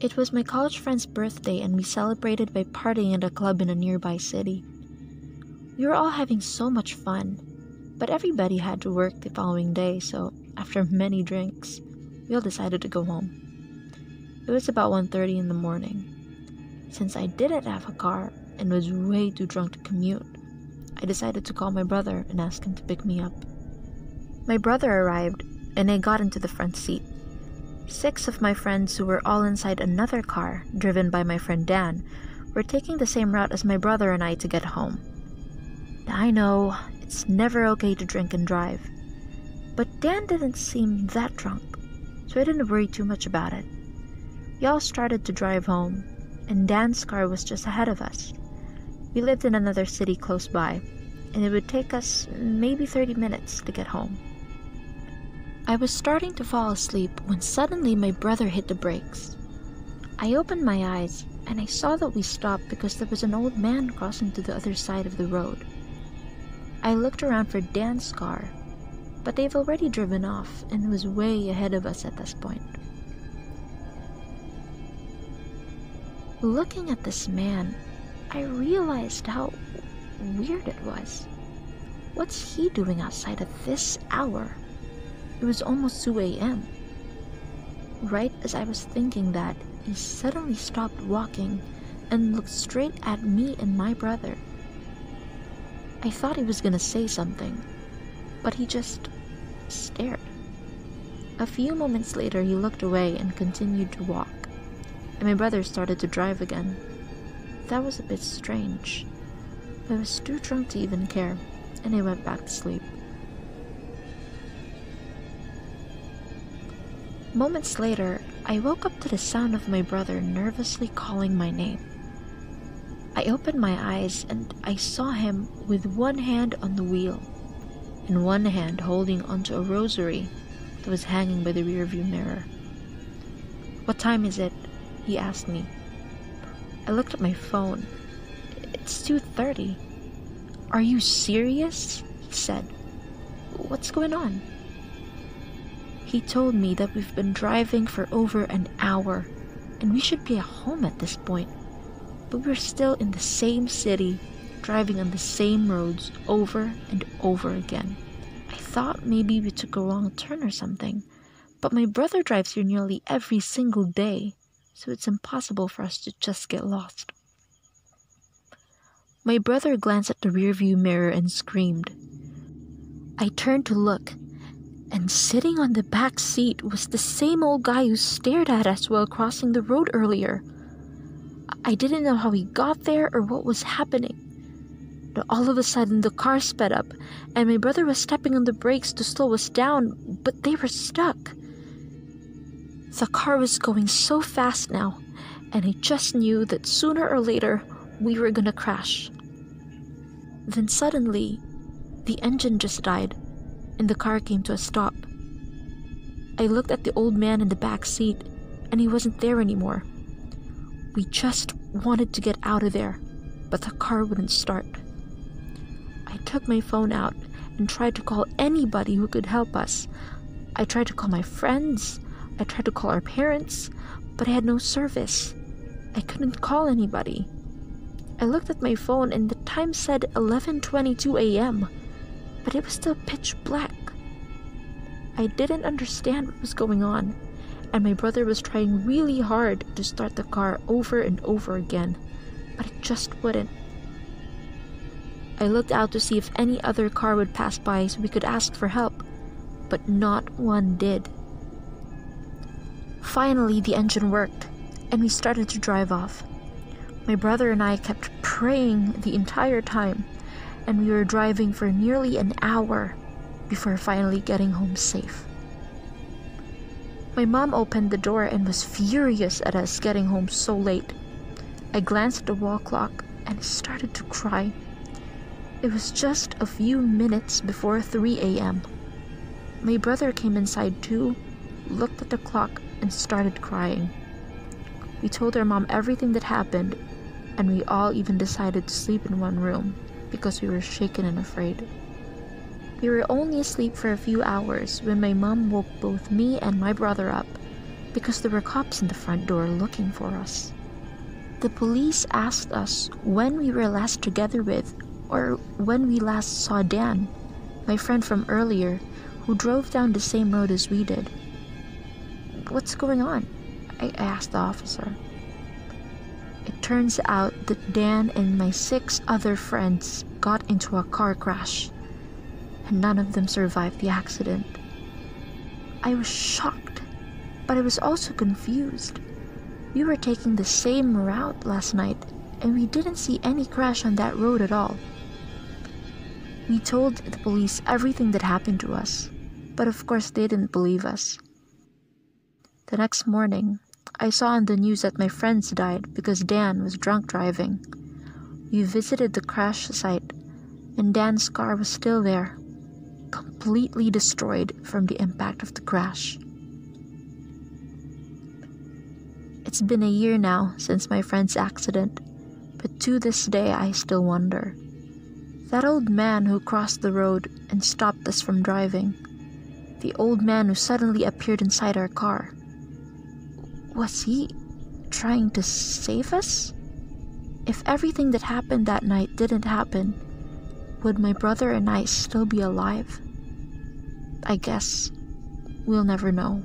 It was my college friend's birthday and we celebrated by partying at a club in a nearby city. We were all having so much fun, but everybody had to work the following day, so after many drinks, we all decided to go home. It was about 1:30 in the morning. Since I didn't have a car and was way too drunk to commute, I decided to call my brother and ask him to pick me up. My brother arrived, and I got into the front seat. 6 of my friends, who were all inside another car, driven by my friend Dan, were taking the same route as my brother and I to get home. I know, it's never okay to drink and drive, but Dan didn't seem that drunk, so I didn't worry too much about it. We all started to drive home, and Dan's car was just ahead of us. We lived in another city close by, and it would take us maybe 30 minutes to get home. I was starting to fall asleep when suddenly my brother hit the brakes. I opened my eyes, and I saw that we stopped because there was an old man crossing to the other side of the road. I looked around for Dan's car, but they've already driven off and was way ahead of us at this point. Looking at this man, I realized how weird it was. What's he doing outside at this hour? It was almost 2 a.m. Right as I was thinking that, he suddenly stopped walking and looked straight at me and my brother. I thought he was gonna say something, but he just stared. A few moments later, he looked away and continued to walk, and my brother started to drive again. That was a bit strange. I was too drunk to even care, and I went back to sleep. Moments later, I woke up to the sound of my brother nervously calling my name. I opened my eyes and I saw him with one hand on the wheel and one hand holding onto a rosary that was hanging by the rearview mirror. "What time is it?" he asked me. I looked at my phone. "It's 2:30. "Are you serious?" he said. "What's going on?" He told me that we've been driving for over an hour and we should be at home at this point, but we're still in the same city, driving on the same roads over and over again. I thought maybe we took a wrong turn or something, but my brother drives here nearly every single day, so it's impossible for us to just get lost. My brother glanced at the rearview mirror and screamed. I turned to look, and sitting on the back seat was the same old guy who stared at us while crossing the road earlier. I didn't know how he got there or what was happening. But all of a sudden, the car sped up, and my brother was stepping on the brakes to slow us down, but they were stuck. The car was going so fast now, and I just knew that sooner or later, we were gonna crash. Then suddenly, the engine just died, and the car came to a stop. I looked at the old man in the back seat, and he wasn't there anymore. We just wanted to get out of there, but the car wouldn't start. I took my phone out and tried to call anybody who could help us. I tried to call my friends, I tried to call our parents, but I had no service. I couldn't call anybody. I looked at my phone and the time said 11:22 a.m., but it was still pitch black. I didn't understand what was going on, and my brother was trying really hard to start the car over and over again, but it just wouldn't. I looked out to see if any other car would pass by so we could ask for help, but not one did. Finally, the engine worked, and we started to drive off. My brother and I kept praying the entire time, and we were driving for nearly an hour before finally getting home safe. My mom opened the door and was furious at us getting home so late. I glanced at the wall clock and started to cry. It was just a few minutes before 3 a.m. My brother came inside too, looked at the clock, and started crying. We told our mom everything that happened, and we all even decided to sleep in one room because we were shaken and afraid. We were only asleep for a few hours when my mom woke both me and my brother up, because there were cops in the front door looking for us. The police asked us when we were last together with, or when we last saw Dan, my friend from earlier, who drove down the same road as we did. "What's going on?" I asked the officer. It turns out that Dan and my 6 other friends got into a car crash, and none of them survived the accident. I was shocked, but I was also confused. We were taking the same route last night, and we didn't see any crash on that road at all. We told the police everything that happened to us, but of course they didn't believe us. The next morning, I saw on the news that my friends died because Dan was drunk driving. We visited the crash site, and Dan's car was still there, completely destroyed from the impact of the crash. It's been a year now since my friend's accident, but to this day I still wonder. That old man who crossed the road and stopped us from driving, the old man who suddenly appeared inside our car, was he trying to save us? If everything that happened that night didn't happen, would my brother and I still be alive? I guess we'll never know.